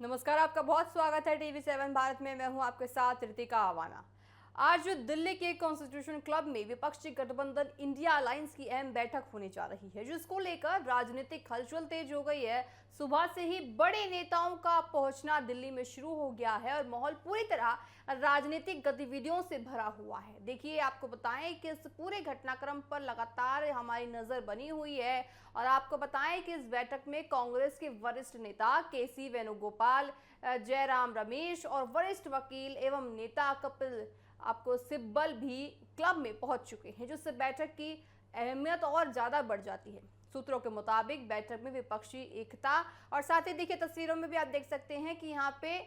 नमस्कार, आपका बहुत स्वागत है टीवी7 भारत में। मैं हूं आपके साथ रितिका आवाना। आज दिल्ली के कॉन्स्टिट्यूशन क्लब में विपक्षी गठबंधन इंडिया अलायंस की अहम बैठक होने जा रही है, जिसको लेकर राजनीतिक हलचल तेज हो गई है। सुबह से ही बड़े नेताओं का पहुंचना दिल्ली में शुरू हो गया है और माहौल पूरी तरह राजनीतिक गतिविधियों से भरा हुआ है। देखिए, आपको बताएं कि इस पूरे घटनाक्रम पर लगातार हमारी नजर बनी हुई है और आपको बताएं कि इस बैठक में कांग्रेस के वरिष्ठ नेता केसी वेणुगोपाल, जयराम रमेश और वरिष्ठ वकील एवं नेता कपिल आपको सिब्बल भी क्लब में पहुंच चुके हैं, जिससे बैठक की अहमियत और ज्यादा बढ़ जाती है। सूत्रों के मुताबिक बैठक में विपक्षी एकता और साथ ही देखिए तस्वीरों में भी आप देख सकते हैं कि यहाँ पे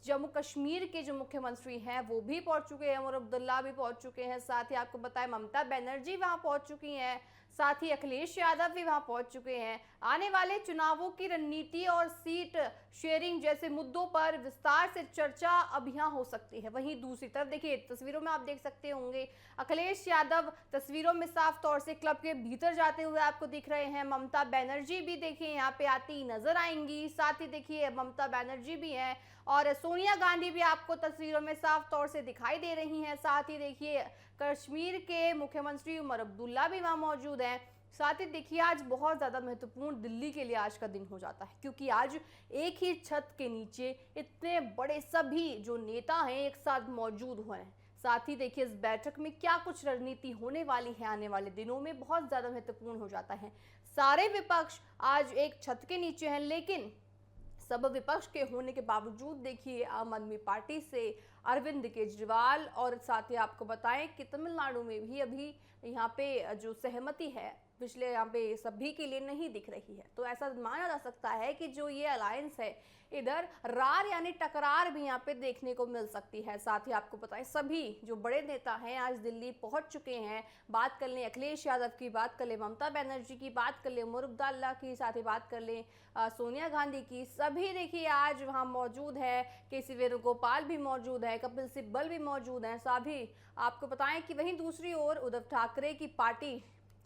जम्मू कश्मीर के जो मुख्यमंत्री हैं वो भी पहुंच चुके हैं, उमर अब्दुल्ला भी पहुंच चुके हैं। साथ ही आपको बताएं ममता बनर्जी वहां पहुंच चुकी हैं, साथ ही अखिलेश यादव भी वहां पहुंच चुके हैं। आने वाले चुनावों की रणनीति और सीट शेयरिंग जैसे मुद्दों पर विस्तार से चर्चा अब यहाँ हो सकती है। वहीं दूसरी तरफ देखिए तस्वीरों में आप देख सकते होंगे अखिलेश यादव तस्वीरों में साफ तौर से क्लब के भीतर जाते हुए आपको दिख रहे हैं। ममता बनर्जी भी देखिए यहाँ पे आती नजर आएंगी। साथ ही देखिए ममता बनर्जी भी हैं और सोनिया गांधी भी आपको तस्वीरों में साफ तौर से दिखाई दे रही हैं। साथ ही देखिए कश्मीर के मुख्यमंत्री उमर अब्दुल्ला भी वहां मौजूद हैं। साथ ही देखिए आज बहुत ज़्यादा महत्वपूर्ण दिल्ली के लिए आज का दिन हो जाता है, क्योंकि आज एक ही छत के नीचे इतने बड़े सभी जो नेता हैं एक साथ मौजूद हुए हैं। साथ ही देखिए इस बैठक में क्या कुछ रणनीति होने वाली है आने वाले दिनों में बहुत ज़्यादा महत्वपूर्ण हो जाता है। सारे विपक्ष आज एक छत के नीचे हैं, लेकिन सब विपक्ष के होने के बावजूद देखिए आम आदमी पार्टी से अरविंद केजरीवाल और साथ ही आपको बताएं कि तमिलनाडु में भी अभी यहाँ पे जो सहमति है पिछले यहाँ पे सभी के लिए नहीं दिख रही है। तो ऐसा माना जा सकता है कि जो ये अलायंस है इधर रार यानी टकरार भी यहाँ पे देखने को मिल सकती है। साथ ही आपको बताएं सभी जो बड़े नेता हैं आज दिल्ली पहुंच चुके हैं। बात कर लें अखिलेश यादव की, बात कर लें ममता बनर्जी की, बात कर लें उमर अब्दुल्ला की, साथ ही बात कर लें सोनिया गांधी की, सभी देखिए आज वहाँ मौजूद है। केसी वेणुगोपाल भी मौजूद है, कपिल सिब्बल भी मौजूद हैं। साथ ही आपको बताएं कि वहीं दूसरी ओर उद्धव ठाकरे की पार्टी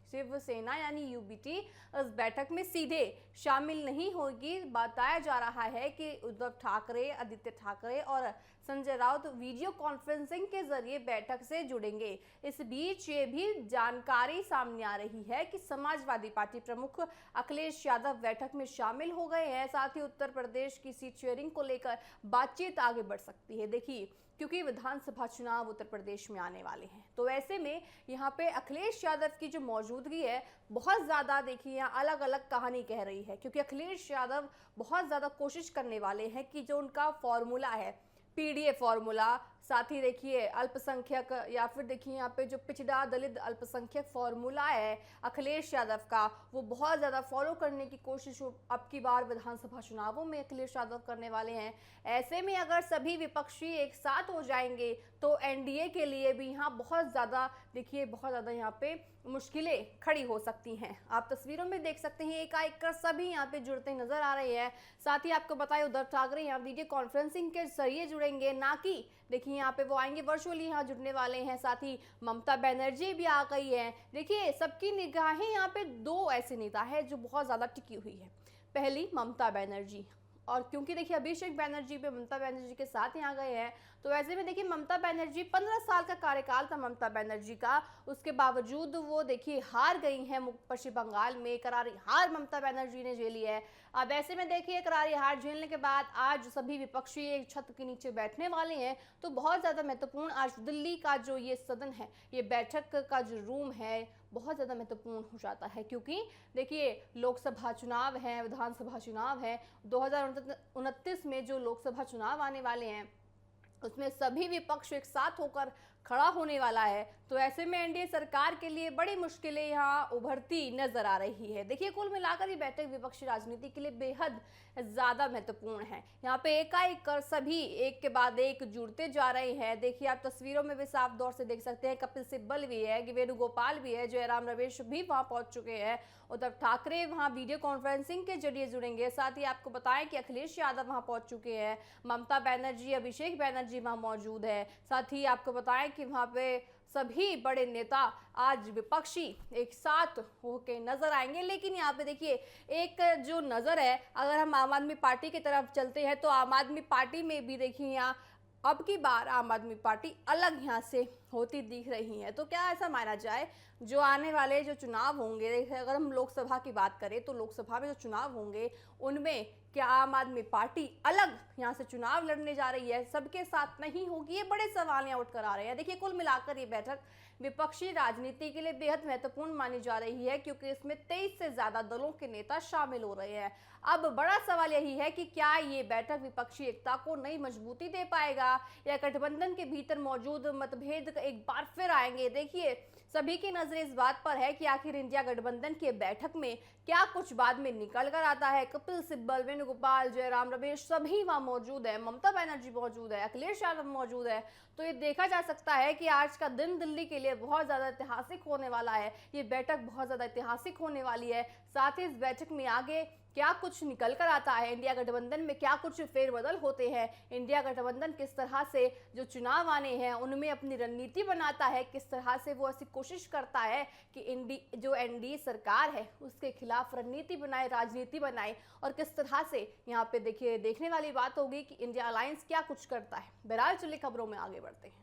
शिवसेना यानी यूबीटी इस बैठक में सीधे शामिल नहीं होगी। बताया जा रहा है कि उद्धव ठाकरे, आदित्य ठाकरे और संजय राउत वीडियो कॉन्फ्रेंसिंग के जरिए बैठक से जुड़ेंगे। इस बीच ये भी जानकारी सामने आ रही है कि समाजवादी पार्टी प्रमुख अखिलेश यादव बैठक में शामिल हो गए हैं। साथ ही उत्तर प्रदेश की सीट शेयरिंग को लेकर बातचीत आगे बढ़ सकती है। देखिए क्योंकि विधानसभा चुनाव उत्तर प्रदेश में आने वाले हैं, तो ऐसे में यहाँ पे अखिलेश यादव की जो मौजूदगी है बहुत ज़्यादा देखिए यहाँ अलग अलग कहानी कह रही है, क्योंकि अखिलेश यादव बहुत ज़्यादा कोशिश करने वाले हैं कि जो उनका फॉर्मूला है पीडीए फॉर्मूला, साथ ही देखिए अल्पसंख्यक या फिर देखिए यहाँ पे जो पिछड़ा दलित अल्पसंख्यक फॉर्मूला है अखिलेश यादव का, वो बहुत ज़्यादा फॉलो करने की कोशिश अब की बार विधानसभा चुनावों में अखिलेश यादव करने वाले हैं। ऐसे में अगर सभी विपक्षी एक साथ हो जाएंगे तो एनडीए के लिए भी यहाँ बहुत ज़्यादा देखिए बहुत ज़्यादा यहाँ पे मुश्किलें खड़ी हो सकती हैं। आप तस्वीरों में देख सकते हैं एक एक कर सभी यहाँ पे जुड़ते नजर आ रहे हैं। साथ ही आपको बताएं उद्धव ठाकरे यहाँ वीडियो कॉन्फ्रेंसिंग के जरिए जुड़ेंगे, ना कि देखिए यहाँ पे वो आएंगे वर्चुअली यहाँ जुड़ने वाले हैं। साथ ही ममता बनर्जी भी आ गई है। देखिए सबकी निगाहें यहाँ पे दो ऐसे नेता है जो बहुत ज़्यादा टिकी हुई है। पहली ममता बनर्जी, और क्योंकि देखिए अभिषेक बनर्जी भी ममता बनर्जी के साथ यहाँ गए हैं, तो ऐसे में देखिए ममता बनर्जी 15 साल का कार्यकाल था ममता बनर्जी का, उसके बावजूद वो देखिए हार गई हैं पश्चिम बंगाल में। करारी हार ममता बनर्जी ने झेली है। अब ऐसे में देखिए करारी हार झेलने के बाद आज सभी विपक्षी एक छत के नीचे बैठने वाले हैं। तो बहुत ज़्यादा महत्वपूर्ण आज दिल्ली का जो ये सदन है, ये बैठक का जो रूम है बहुत ज़्यादा महत्वपूर्ण हो जाता है, क्योंकि देखिए लोकसभा चुनाव है, विधानसभा चुनाव है, 2029 में जो लोकसभा चुनाव आने वाले हैं उसमें सभी विपक्ष एक साथ होकर खड़ा होने वाला है। तो ऐसे में एनडीए सरकार के लिए बड़ी मुश्किलें यहाँ उभरती नजर आ रही है। देखिए कुल मिलाकर ये बैठक विपक्षी राजनीति के लिए बेहद ज़्यादा महत्वपूर्ण है। यहाँ पे एकाएक कर सभी एक के बाद एक जुड़ते जा रहे हैं। देखिए आप तस्वीरों में भी साफ तौर से देख सकते हैं कपिल सिब्बल भी है, वेणुगोपाल भी है, जयराम रमेश भी वहाँ पहुँच चुके हैं, उद्धव ठाकरे वहाँ वीडियो कॉन्फ्रेंसिंग के जरिए जुड़ेंगे। साथ ही आपको बताएं कि अखिलेश यादव वहाँ पहुँच चुके हैं, ममता बनर्जी, अभिषेक बनर्जी वहाँ मौजूद है। साथ ही आपको बताएं कि वहां पे सभी बड़े नेता आज विपक्षी एक साथ होके नजर आएंगे। लेकिन यहाँ पे देखिए एक जो नजर है, अगर हम आम आदमी पार्टी की तरफ चलते हैं तो आम आदमी पार्टी में भी देखिए यहाँ अब की बार आम आदमी पार्टी अलग यहाँ से होती दिख रही है। तो क्या ऐसा माना जाए जो आने वाले जो चुनाव होंगे, अगर हम लोकसभा की बात करें तो लोकसभा में जो चुनाव होंगे उनमें क्या आम आदमी पार्टी अलग यहाँ से चुनाव लड़ने जा रही है, सबके साथ नहीं होगी? ये बड़े सवाल यहाँ उठ कर आ रहे हैं। देखिए कुल मिलाकर ये बैठक विपक्षी राजनीति के लिए बेहद महत्वपूर्ण मानी जा रही है, क्योंकि इसमें 23 से ज्यादा दलों के नेता शामिल हो रहे हैं। अब बड़ा सवाल यही है कि क्या ये बैठक विपक्षी एकता को नई मजबूती दे पाएगा या गठबंधन के भीतर मौजूद मतभेद एक बार फिर आएंगे? देखिए सभी की नजर इस बात पर है कि आखिर इंडिया गठबंधन की बैठक में क्या कुछ बाद में निकल कर आता है। कपिल सिब्बल, वेणुगोपाल, जयराम रमेश सभी वहां मौजूद है, ममता बनर्जी मौजूद है, अखिलेश यादव मौजूद है। तो ये देखा जा सकता है कि आज का दिन दिल्ली के लिए बहुत ज्यादा ऐतिहासिक होने वाला है। ये बैठक बहुत ज्यादा ऐतिहासिक होने वाली है। साथ ही इस बैठक में आगे क्या कुछ निकल कर आता है, इंडिया गठबंधन में क्या कुछ फेरबदल होते हैं, इंडिया गठबंधन किस तरह से जो चुनाव आने हैं उनमें अपनी रणनीति बनाता है, किस तरह से वो ऐसी कोशिश करता है कि जो एनडीए सरकार है उसके खिलाफ रणनीति बनाए, राजनीति बनाए, और किस तरह से यहाँ पे देखिए देखने वाली बात होगी कि इंडिया अलायंस क्या कुछ करता है। बहरहाल चलिए खबरों में आगे बढ़ते हैं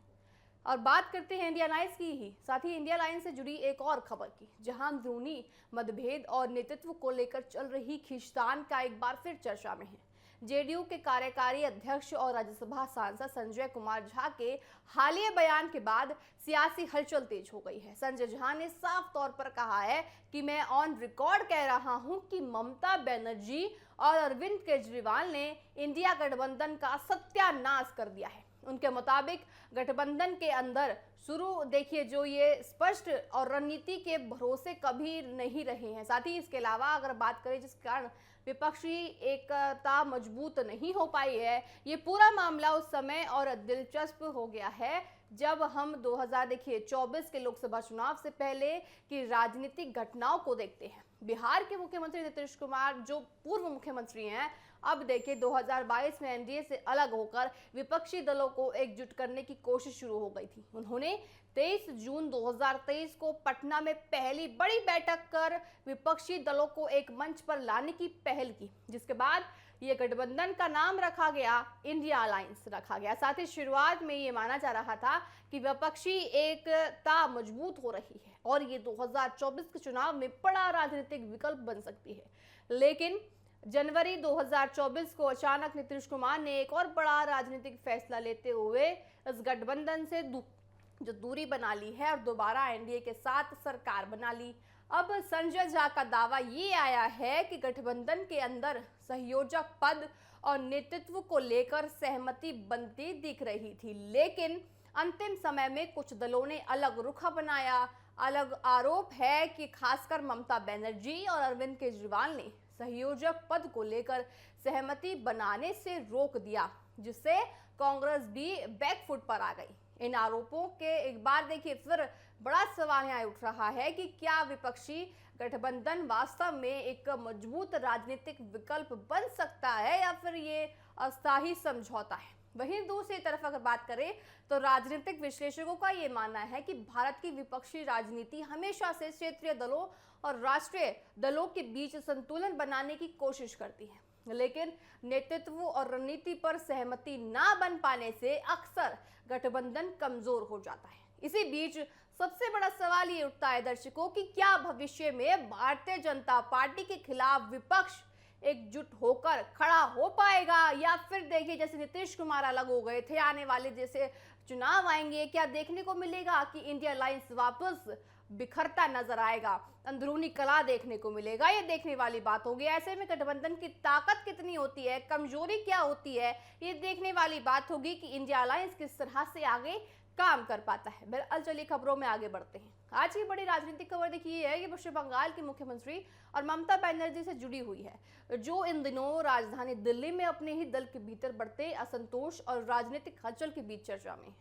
और बात करते हैं इंडिया अलायंस की ही, साथ ही इंडिया अलायंस से जुड़ी एक और खबर की, जहां अंदरूनी मतभेद और नेतृत्व को लेकर चल रही खींचतान का एक बार फिर चर्चा में है। जेडीयू के कार्यकारी अध्यक्ष और राज्यसभा सांसद संजय कुमार झा के हालिया बयान के बाद सियासी हलचल तेज हो गई है। संजय झा ने साफ तौर पर कहा है कि मैं ऑन रिकॉर्ड कह रहा हूं कि ममता बनर्जी और अरविंद केजरीवाल ने इंडिया गठबंधन का सत्यानाश कर दिया है। उनके मुताबिक गठबंधन के अंदर शुरू देखिए जो ये स्पष्ट और रणनीति के भरोसे कभी नहीं रहे हैं। साथ ही इसके अलावा अगर बात करें जिस कारण विपक्षी एकता मजबूत नहीं हो पाई है, ये पूरा मामला उस समय और दिलचस्प हो गया है जब हम 2024 के लोकसभा चुनाव से पहले की राजनीतिक घटनाओं को देखते हैं। बिहार के मुख्यमंत्री नीतीश कुमार जो पूर्व मुख्यमंत्री हैं, अब देखिए 2022 में एनडीए से अलग होकर विपक्षी दलों को एकजुट करने की कोशिश शुरू हो गई थी। उन्होंने 23 जून 2023 को पटना में पहली बड़ी बैठक कर विपक्षी दलों को एक मंच पर लाने की पहल की, जिसके बाद ये गठबंधन का नाम रखा गया, इंडिया अलायंस रखा गया। साथ ही शुरुआत में ये माना जा रहा था कि विपक्षी एकता मजबूत हो रही है और ये 2024 के चुनाव में बड़ा राजनीतिक विकल्प बन सकती है। लेकिन जनवरी 2024 को अचानक नीतीश कुमार ने एक और बड़ा राजनीतिक फैसला लेते हुए इस गठबंधन से जो दूरी बना ली है और दोबारा एनडीए के साथ सरकार बना ली। अब संजय झा का दावा ये आया है कि गठबंधन के अंदर सहयोजक पद और नेतृत्व को लेकर सहमति बनती दिख रही थी, लेकिन अंतिम समय में कुछ दलों ने अलग रुख बनाया। अलग आरोप है कि खासकर ममता बनर्जी और अरविंद केजरीवाल ने सहयोजक पद को लेकर सहमति बनाने से रोक दिया, जिससे कांग्रेस भी बैकफुट पर आ गई। इन आरोपों के एक बार देखिए फिर बड़ा सवाल यहाँ उठ रहा है कि क्या विपक्षी गठबंधन वास्तव में एक मजबूत राजनीतिक विकल्प बन सकता है या फिर ये अस्थायी समझौता है। वहीं दूसरी तरफ अगर बात करें तो राजनीतिक विश्लेषकों का ये मानना है कि भारत की विपक्षी राजनीति हमेशा से क्षेत्रीय दलों और राष्ट्रीय दलों के बीच संतुलन बनाने की कोशिश करती है, लेकिन नेतृत्व और रणनीति पर सहमति ना बन पाने से अक्सर गठबंधन कमजोर हो जाता है। इसी बीच सबसे बड़ा सवाल ये उठता है दर्शकों कि क्या भविष्य में भारतीय जनता पार्टी के खिलाफ विपक्ष एकजुट होकर खड़ा हो पाएगा या फिर देखिए जैसे नीतीश कुमार अलग हो गए थे, आने वाले जैसे चुनाव आएंगे क्या देखने को मिलेगा कि इंडिया अलायंस वापस बिखरता नजर आएगा, अंदरूनी कला देखने को मिलेगा? ये देखने वाली बात होगी। ऐसे में गठबंधन की ताकत कितनी होती है, कमजोरी क्या होती है, ये देखने वाली बात होगी कि इंडिया अलायंस किस तरह से आगे काम कर पाता है। बहरहाल चलिए खबरों में आगे बढ़ते हैं। आज की बड़ी राजनीतिक खबर देखिए है कि पश्चिम बंगाल की मुख्यमंत्री और ममता बनर्जी से जुड़ी हुई है, जो इन दिनों राजधानी दिल्ली में अपने ही दल के भीतर बढ़ते असंतोष और राजनीतिक हलचल के बीच चर्चा में है।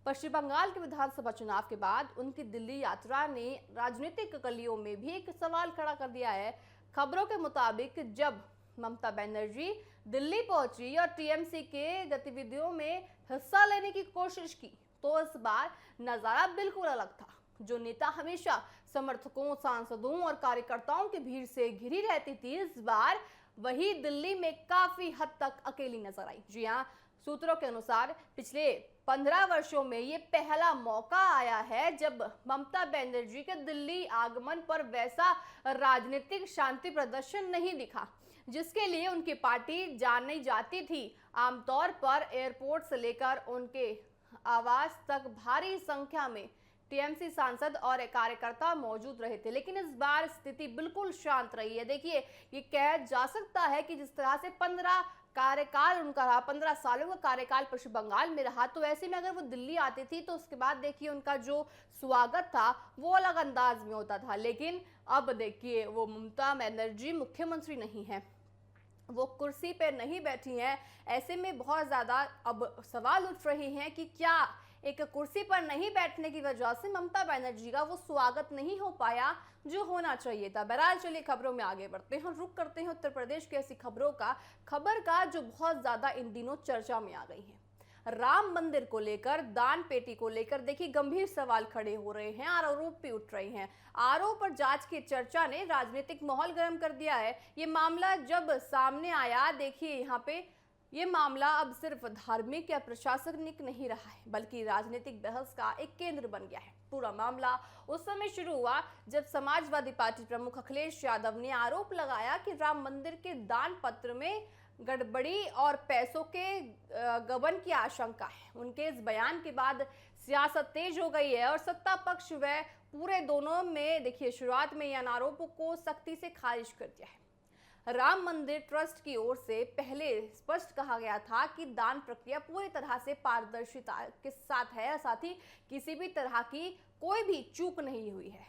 पश्चिम बंगाल के विधानसभा चुनाव के बाद उनकी दिल्ली यात्रा ने राजनीतिक गलियों में भी एक सवाल खड़ा कर दिया है। खबरों के मुताबिक जब ममता बनर्जी दिल्ली पहुंची और टीएमसी के गतिविधियों में हिस्सा लेने की कोशिश की तो इस बार नजारा बिल्कुल अलग था। जो नेता हमेशा समर्थकों, सांसदों और कार्यकर्ताओं की भीड़ से घिरी रहती थी, इस बार वही दिल्ली में काफी हद तक अकेली नजर आई। जी हाँ, सूत्रों के अनुसार पिछले 15 वर्षों में ये पहला मौका आया है जब ममता बनर्जी के दिल्ली आगमन पर वैसा राजनीतिक शांति प्रदर्शन नहीं दिखा जिसके लिए उनकी पार्टी जानी जाती थी। आमतौर पर एयरपोर्ट से लेकर उनके आवास तक भारी संख्या में टीएमसी सांसद और कार्यकर्ता मौजूद रहे थे, लेकिन इस बार स्थिति बिल्कुल शांत रही है। देखिए, ये कहा जा सकता है कि जिस तरह से 15 कार्यकाल उनका रहा, 15 सालों का कार्यकाल पश्चिम बंगाल में रहा, तो ऐसे में अगर वो दिल्ली आते थे तो उसके बाद देखिए उनका जो स्वागत था वो अलग अंदाज में होता था। लेकिन अब देखिए, वो ममता बनर्जी मुख्यमंत्री नहीं है, वो कुर्सी पर नहीं बैठी हैं। ऐसे में बहुत ज्यादा अब सवाल उठ रहे हैं कि क्या एक कुर्सी पर नहीं बैठने की वजह से ममता बनर्जी का वो स्वागत नहीं हो पाया जो होना चाहिए था। बहरहाल चलिए खबरों में आगे बढ़ते हैं, रुक करते हैं उत्तर प्रदेश की ऐसी खबर का जो बहुत ज्यादा इन दिनों चर्चा में आ गई है। राम मंदिर को लेकर, दान पेटी को लेकर देखिए गंभीर सवाल खड़े हो रहे हैं और आरोप भी उठ रहे हैं। आरोप और जांच की चर्चा ने राजनीतिक माहौल गर्म कर दिया है। ये मामला जब सामने आया, देखिए यहाँ पे ये मामला अब सिर्फ धार्मिक या प्रशासनिक नहीं रहा है, बल्कि राजनीतिक बहस का एक केंद्र बन गया है। पूरा मामला उस समय शुरू हुआ जब समाजवादी पार्टी प्रमुख अखिलेश यादव ने आरोप लगाया कि राम मंदिर के दान पत्र में गड़बड़ी और पैसों के गबन की आशंका है। उनके इस बयान के बाद सियासत तेज हो गई है और सत्ता पक्ष व पूरे दोनों में देखिए शुरुआत में इन आरोपों को सख्ती से खारिज कर दिया है। राम मंदिर ट्रस्ट की ओर से पहले स्पष्ट कहा गया था कि दान प्रक्रिया पूरी तरह से पारदर्शिता के साथ है, साथ ही किसी भी तरह की कोई भी चूक नहीं हुई है।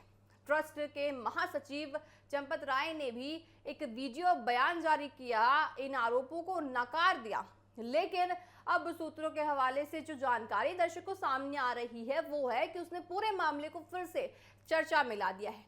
ट्रस्ट के महासचिव चंपत राय ने भी एक वीडियो बयान जारी किया, इन आरोपों को नकार दिया। लेकिन अब सूत्रों के हवाले से जो जानकारी दर्शकों सामने आ रही है वो है कि उसने पूरे मामले को फिर से चर्चा में ला दिया है।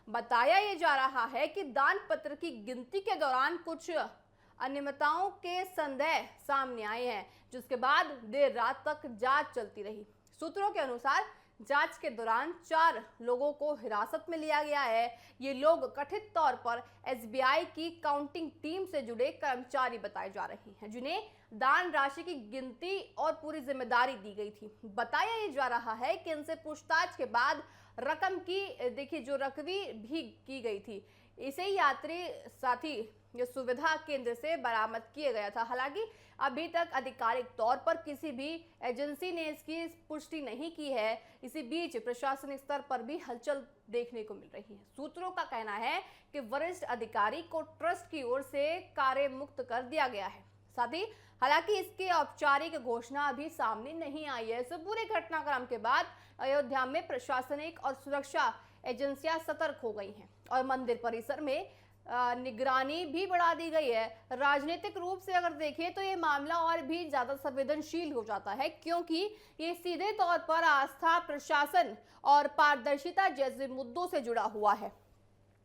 बताया ये जा रहा है कि दान पत्र की गिनती के दौरान कुछ अनियमितताओं के संदेह सामने आए हैं, जिसके बाद देर रात तक जांच चलती रही। सूत्रों के अनुसार जांच के दौरान 4 लोगों को हिरासत में लिया गया है। ये लोग कथित तौर पर एसबीआई की काउंटिंग टीम से जुड़े कर्मचारी बताए जा रहे हैं, जिन्हें दान राशि की गिनती और पूरी जिम्मेदारी दी गई थी। बताया ये जा रहा है कि इनसे पूछताछ के बाद रकम की देखिए जो रकवी भी की गई थी, इसे यात्री साथी सुविधा केंद्र से बरामद किया गया था। हालांकि अभी तक आधिकारिक तौर पर किसी भी एजेंसी ने इसकी पुष्टि नहीं की है। इसी बीच प्रशासनिक स्तर पर भी हलचल देखने को मिल रही है। सूत्रों का कहना है कि वरिष्ठ अधिकारी को ट्रस्ट की ओर से कार्य मुक्त कर दिया गया है। साथ ही हालांकि इसकी औपचारिक घोषणा अभी सामने नहीं आई है। इस पूरे घटनाक्रम के बाद अयोध्या में प्रशासनिक और सुरक्षा एजेंसियां सतर्क हो गई हैं और मंदिर परिसर में निगरानी भी बढ़ा दी गई है। राजनीतिक रूप से अगर देखें तो ये मामला और भी ज्यादा संवेदनशील हो जाता है, क्योंकि ये सीधे तौर पर आस्था, प्रशासन और पारदर्शिता जैसे मुद्दों से जुड़ा हुआ है।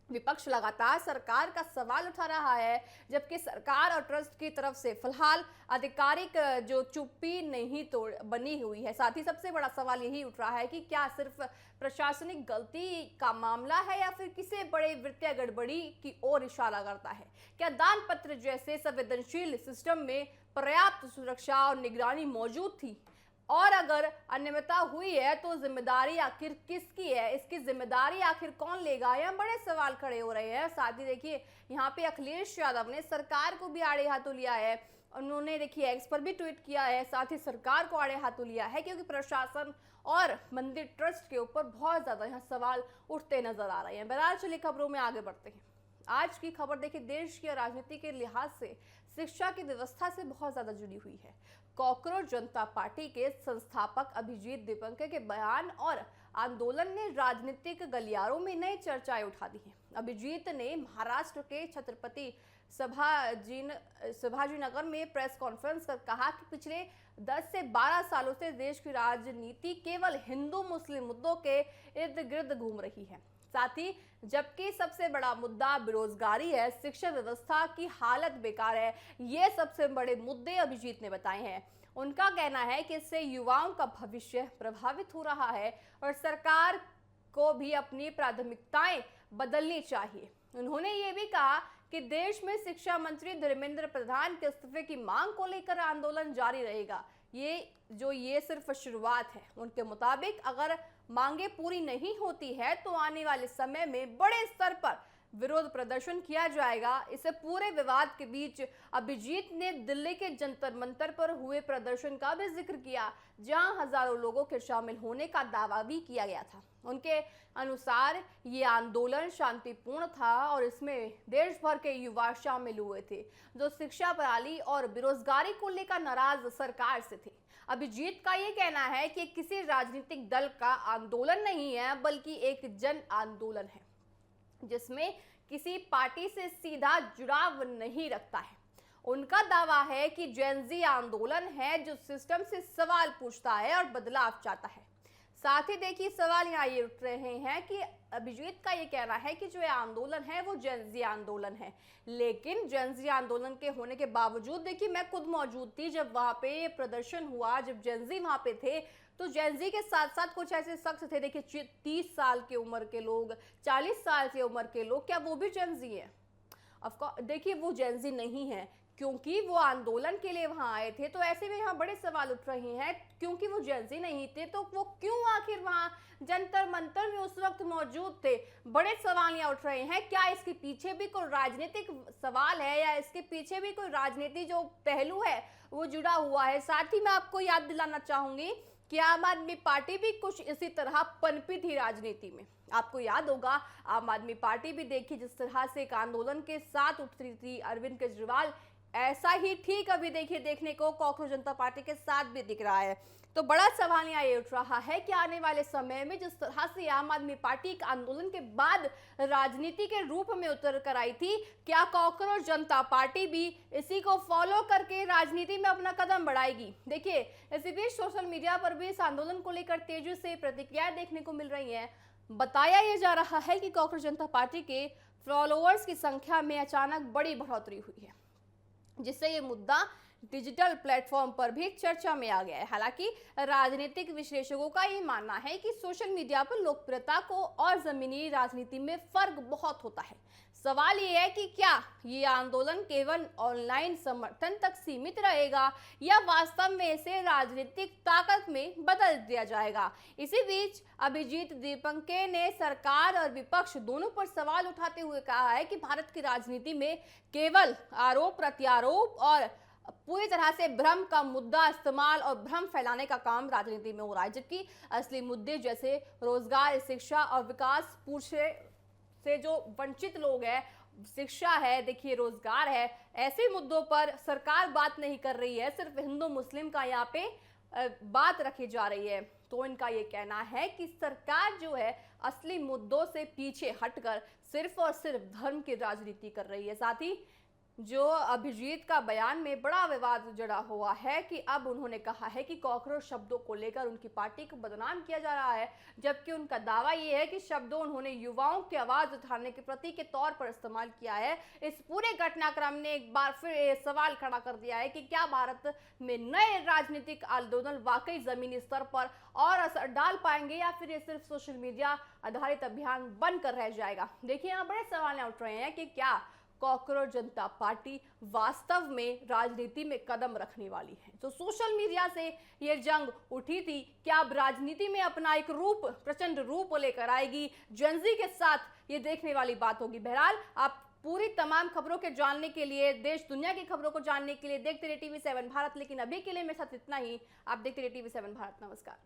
विपक्ष लगातार सरकार का सवाल उठा रहा है, जबकि सरकार और ट्रस्ट की तरफ से फिलहाल आधिकारिक जो चुप्पी नहीं तोड़ बनी हुई है। साथ ही सबसे बड़ा सवाल यही उठ रहा है कि क्या सिर्फ प्रशासनिक गलती का मामला है या फिर किसी बड़े वित्तीय गड़बड़ी की ओर इशारा करता है। क्या दान पत्र जैसे संवेदनशील सिस्टम में पर्याप्त सुरक्षा और निगरानी मौजूद थी, और अगर अनियमितता हुई है तो जिम्मेदारी आखिर किसकी है, इसकी जिम्मेदारी आखिर कौन लेगा, यह बड़े सवाल खड़े हो रहे हैं। साथ ही देखिए यहाँ पे अखिलेश यादव ने सरकार को भी आड़े हाथों लिया है। उन्होंने देखिए एक्स पर भी ट्वीट किया है, साथ ही सरकार को आड़े हाथों लिया है, क्योंकि प्रशासन और मंदिर ट्रस्ट के ऊपर बहुत ज्यादा यहाँ सवाल उठते नजर आ रहे हैं। बहरहाल चलिए खबरों में आगे बढ़ते हैं। आज की खबर देखिए देश की राजनीति के लिहाज से शिक्षा की व्यवस्था से बहुत ज्यादा जुड़ी हुई है। कॉकरोच जनता पार्टी के संस्थापक अभिजीत दीपंकर के बयान और आंदोलन ने राजनीतिक गलियारों में नई चर्चाएं उठा दी हैं। अभिजीत ने महाराष्ट्र के छत्रपति संभाजीनगर में प्रेस कॉन्फ्रेंस कर कहा कि पिछले 10 से 12 सालों से देश की राजनीति केवल हिंदू मुस्लिम मुद्दों के इर्द गिर्द घूम रही है। साथ ही जबकि सबसे बड़ा मुद्दा बेरोजगारी है, शिक्षा व्यवस्था की हालत बेकार है, ये सबसे बड़े मुद्दे अभिजीत ने बताए हैं। उनका कहना है कि इससे युवाओं का भविष्य प्रभावित हो रहा है और सरकार को भी अपनी प्राथमिकताएं बदलनी चाहिए। उन्होंने ये भी कहा कि देश में शिक्षा मंत्री धर्मेंद्र प्रधान के इस्तीफे की मांग को लेकर आंदोलन जारी रहेगा। ये सिर्फ शुरुआत है। उनके मुताबिक अगर मांगे पूरी नहीं होती है तो आने वाले समय में बड़े स्तर पर विरोध प्रदर्शन किया जाएगा। इसे पूरे विवाद के बीच अभिजीत ने दिल्ली के जंतर मंतर पर हुए प्रदर्शन का भी जिक्र किया, जहां हजारों लोगों के शामिल होने का दावा भी किया गया था। उनके अनुसार ये आंदोलन शांतिपूर्ण था और इसमें देश भर के युवा शामिल हुए थे, जो शिक्षा प्रणाली और बेरोजगारी को लेकर नाराज सरकार से थे। अभिजीत का ये कहना है कि किसी राजनीतिक दल का आंदोलन नहीं है, बल्कि एक जन आंदोलन है जिसमें किसी पार्टी से सीधा जुड़ाव नहीं रखता है। उनका दावा है कि जेन-ज़ी आंदोलन है जो सिस्टम से सवाल पूछता है और बदलाव चाहता है। साथ ही देखिए सवाल यहाँ ये उठ रहे हैं कि अभिजीत का ये कहना है कि जो ये आंदोलन है वो जेन-ज़ी आंदोलन है, लेकिन जेन-ज़ी आंदोलन के होने के बावजूद देखिए मैं खुद मौजूद थी जब वहां पे ये प्रदर्शन हुआ, जब जेन-ज़ी वहां पे थे तो जेन-ज़ी के साथ साथ कुछ ऐसे शख्स थे, देखिए 30 साल की उम्र के लोग, 40 साल की उम्र के लोग, क्या वो भी जेन-ज़ी है? ऑफकोर्स देखिए वो जेन-ज़ी नहीं है, क्योंकि वो आंदोलन के लिए वहां आए थे। तो ऐसे में यहाँ बड़े सवाल उठ रहे हैं, क्योंकि वो जेन-ज़ी नहीं थे तो वो क्यों आखिर वहां जंतर मंतर में उस वक्त मौजूद थे? बड़े सवाल यहाँ उठ रहे हैं। क्या इसके पीछे भी कोई राजनीतिक सवाल है या इसके पीछे भी कोई राजनीति जो पहलू है वो जुड़ा हुआ है? साथ ही मैं आपको याद दिलाना चाहूंगी कि आम आदमी पार्टी भी कुछ इसी तरह पनपी थी राजनीति में। आपको याद होगा आम आदमी पार्टी भी देखिए जिस तरह से एक आंदोलन के साथ उठती थी अरविंद केजरीवाल, ऐसा ही ठीक अभी देखिए देखने को कॉकरोच जनता पार्टी के साथ भी दिख रहा है। तो बड़ा सवाल यहाँ ये उठ रहा है कि आने वाले समय में जिस तरह से आम आदमी पार्टी एक आंदोलन के बाद राजनीति के रूप में उतर कर आई थी, क्या कॉकरोच जनता पार्टी भी इसी को फॉलो करके राजनीति में अपना कदम बढ़ाएगी? देखिए इसी बीच सोशल मीडिया पर भी इस आंदोलन को लेकर तेजी से प्रतिक्रियाएं देखने को मिल रही हैं। बताया यह जा रहा है कि कॉकरोच जनता पार्टी के फॉलोअर्स की संख्या में अचानक बड़ी बढ़ोतरी हुई है, जिससे ये मुद्दा डिजिटल प्लेटफॉर्म पर भी चर्चा में आ गया है। हालांकि राजनीतिक विश्लेषकों का ये मानना है कि सोशल मीडिया पर लोकप्रियता को और जमीनी राजनीति में फर्क बहुत होता है। सवाल ये है कि क्या ये आंदोलन केवल ऑनलाइन समर्थन तक सीमित रहेगा या वास्तव में इसे राजनीतिक ताकत में बदल दिया जाएगा? इसी बीच अभिजीत दीपंके ने सरकार और विपक्ष दोनों पर सवाल उठाते हुए कहा है कि भारत की राजनीति में केवल आरोप प्रत्यारोप और पूरी तरह से भ्रम का मुद्दा इस्तेमाल और भ्रम फैलाने का काम राजनीति में हो रहा है, जबकि असली मुद्दे जैसे रोजगार, शिक्षा और विकास पूछे से जो वंचित लोग हैं, शिक्षा है, देखिए रोजगार है, ऐसे मुद्दों पर सरकार बात नहीं कर रही है, सिर्फ हिंदू मुस्लिम का यहाँ पे बात रखी जा रही है। तो इनका ये कहना है कि सरकार जो है असली मुद्दों से पीछे हटकर सिर्फ और सिर्फ धर्म की राजनीति कर रही है। साथ ही जो अभिजीत का बयान में बड़ा विवाद जड़ा हुआ है कि अब उन्होंने कहा है कि कॉकरोच शब्दों को लेकर उनकी पार्टी को बदनाम किया जा रहा है, जबकि उनका दावा ये है कि शब्दों उन्होंने युवाओं की आवाज उठाने के प्रतीक के तौर पर इस्तेमाल किया है। इस पूरे घटनाक्रम ने एक बार फिर सवाल खड़ा कर दिया है कि क्या भारत में नए राजनीतिक आंदोलन वाकई जमीनी स्तर पर और असर डाल पाएंगे या फिर ये सिर्फ सोशल मीडिया आधारित अभियान बनकर रह जाएगा? देखिए यहाँ बड़े सवाल उठ रहे हैं कि क्या कॉकरोच जनता पार्टी वास्तव में राजनीति में कदम रखने वाली है? तो सोशल मीडिया से ये जंग उठी थी, क्या अब राजनीति में अपना एक रूप, प्रचंड रूप लेकर आएगी? जेन-ज़ी के साथ ये देखने वाली बात होगी। बहरहाल आप पूरी तमाम खबरों के जानने के लिए, देश दुनिया की खबरों को जानने के लिए देखते रहिए TV7 भारत। लेकिन अभी के लिए मेरे साथ इतना ही। आप देखते रहिए TV7 भारत। नमस्कार।